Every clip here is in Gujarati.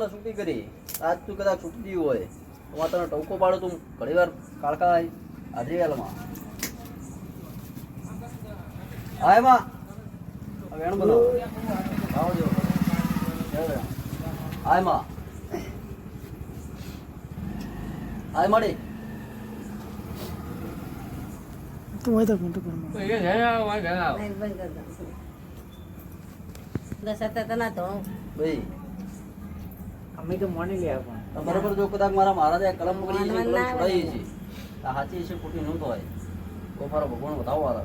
છૂટી કરી આજ તું કદાચ છૂટતી હોય તો તને ટોકો પાડો તું ઘણી વાર કાળકા હાજરીવાલમાં હા એમાં વેણ બનાવો આવો જો હા એમાં હા મળી તું હોય તો ઘંટો પર ભાઈ અમે તો મોની લે પણ બરોબર જો કદાચ મારા મહારાજે કલમ પકડી છે કલમ છોડાઈ છે આ સાચી છે ખોટી ન હોય તો મારો ભગવાન બતાવો આવે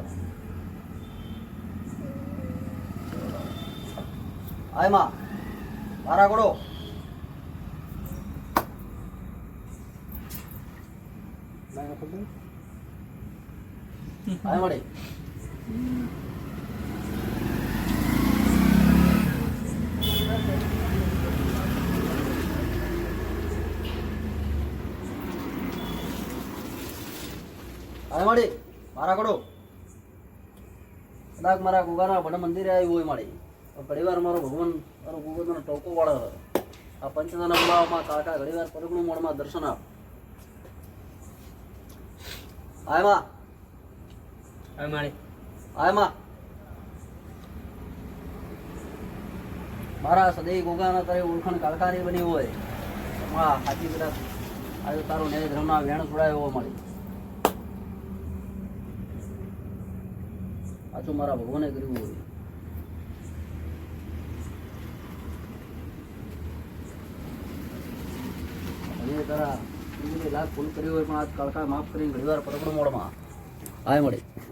આય માં મારા ગોળો આય મળી આય મળી મારા ગોળો કદાચ મારા ગોગાના ભણ મંદિરે આવ્યું હોય મારી ઘણી વાર મારો ભગવાન મારો ગોગોનો ટોકો વાળો આ પંચદાના બોલાવવામાં કાકા ઘણી વાર પરગણું મોડમાં દર્શન આપ આયમાં આયમાં મારા સદૈ ગોગાના તારી ઓળખાણ કાળકાની બની હોય હા સાચી કદાચ આજે તારો ન્યાય ધર્મના વેણ છોડાયો મારી પાછું મારા ભગવાને કર્યું હોય અને તારા લાખ ભૂલ કરી હોય પણ આજ કાળકા માફ કરીને ઘણી વાર પરગણું મોડમાં આય મળે